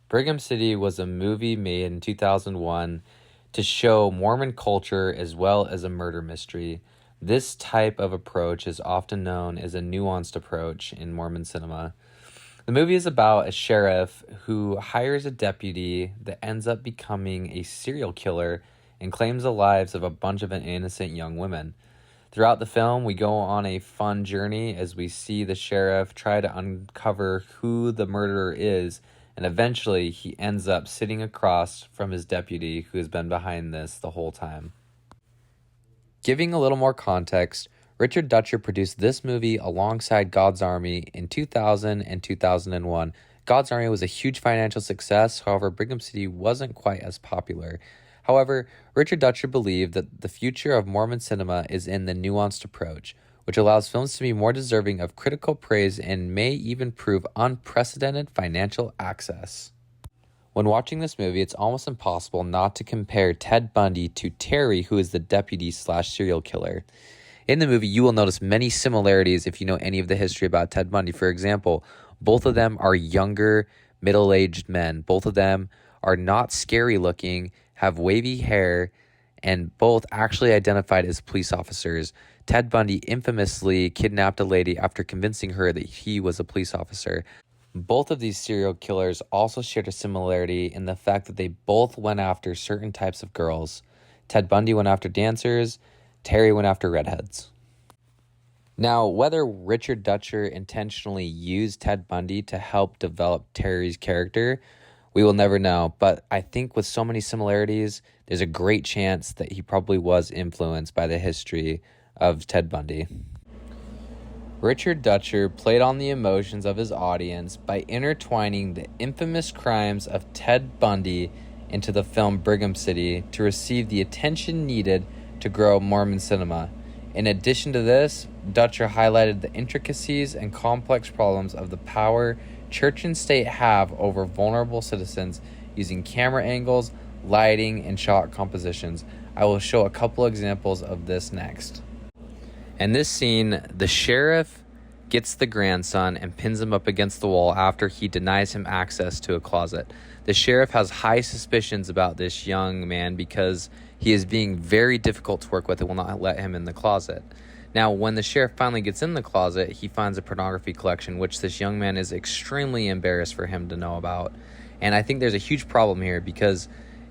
Brigham City was a movie made in 2001 to show Mormon culture as well as a murder mystery. This type of approach is often known as a nuanced approach in Mormon cinema. The movie is about a sheriff who hires a deputy that ends up becoming a serial killer and claims the lives of a bunch of innocent young women. Throughout the film, we go on a fun journey as we see the sheriff try to uncover who the murderer is, and eventually he ends up sitting across from his deputy who has been behind this the whole time. Giving a little more context, Richard Dutcher produced this movie alongside God's Army in 2000 and 2001. God's Army was a huge financial success, however, Brigham City wasn't quite as popular. However, Richard Dutcher believed that the future of Mormon cinema is in the nuanced approach, which allows films to be more deserving of critical praise and may even prove unprecedented financial access. When watching this movie, it's almost impossible not to compare Ted Bundy to Terry, who is the deputy/serial killer. In the movie, you will notice many similarities if you know any of the history about Ted Bundy. For example, both of them are younger, middle-aged men. Both of them are not scary looking, have wavy hair, and both actually identified as police officers. Ted Bundy infamously kidnapped a lady after convincing her that he was a police officer. Both of these serial killers also shared a similarity in the fact that they both went after certain types of girls. Ted Bundy went after dancers, Terry went after redheads. Now, whether Richard Dutcher intentionally used Ted Bundy to help develop Terry's character, we will never know, but I think with so many similarities, there's a great chance that he probably was influenced by the history of Ted Bundy. Richard Dutcher played on the emotions of his audience by intertwining the infamous crimes of Ted Bundy into the film Brigham City to receive the attention needed to grow Mormon cinema. In addition to this, Dutcher highlighted the intricacies and complex problems of the power church and state have over vulnerable citizens using camera angles, lighting, and shot compositions. I will show a couple examples of this next. In this scene, the sheriff gets the grandson and pins him up against the wall after he denies him access to a closet. The sheriff has high suspicions about this young man because he is being very difficult to work with and will not let him in the closet. Now, when the sheriff finally gets in the closet, he finds a pornography collection, which this young man is extremely embarrassed for him to know about. And I think there's a huge problem here because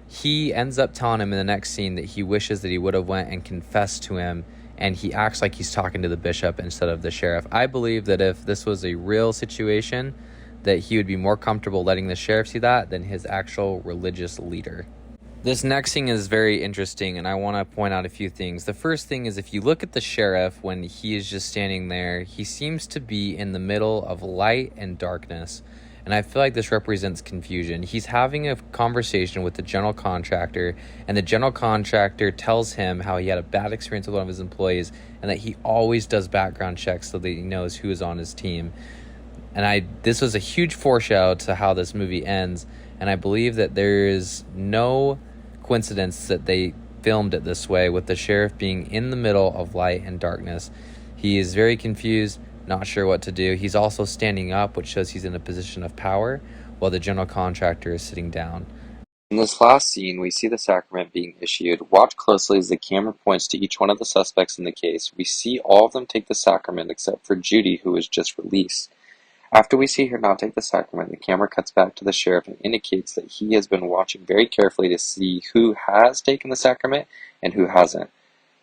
he ends up telling him in the next scene that he wishes that he would have went and confessed to him, and he acts like he's talking to the bishop instead of the sheriff. I believe that if this was a real situation, that he would be more comfortable letting the sheriff see that than his actual religious leader. This next thing is very interesting, and I want to point out a few things. The first thing is if you look at the sheriff when he is just standing there, he seems to be in the middle of light and darkness, and I feel like this represents confusion. He's having a conversation with the general contractor, and the general contractor tells him how he had a bad experience with one of his employees and that he always does background checks so that he knows who is on his team. And this was a huge foreshadow to how this movie ends, and I believe that there is no coincidence that they filmed it this way, with the sheriff being in the middle of light and darkness. He is very confused, not sure what to do. He's also standing up, which shows he's in a position of power, while the general contractor is sitting down. In this last scene, we see the sacrament being issued. Watch closely as the camera points to each one of the suspects in the case. We see all of them take the sacrament except for Judy, who was just released. After we see her not take the sacrament, the camera cuts back to the sheriff and indicates that he has been watching very carefully to see who has taken the sacrament and who hasn't.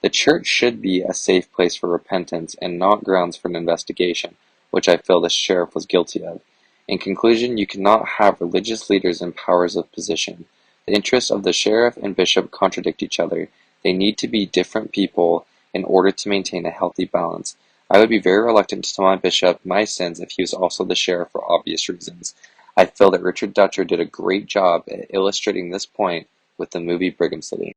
The church should be a safe place for repentance and not grounds for an investigation, which I feel the sheriff was guilty of. In conclusion, you cannot have religious leaders in powers of position. The interests of the sheriff and bishop contradict each other. They need to be different people in order to maintain a healthy balance. I would be very reluctant to tell my bishop my sins if he was also the sheriff for obvious reasons. I feel that Richard Dutcher did a great job at illustrating this point with the movie Brigham City.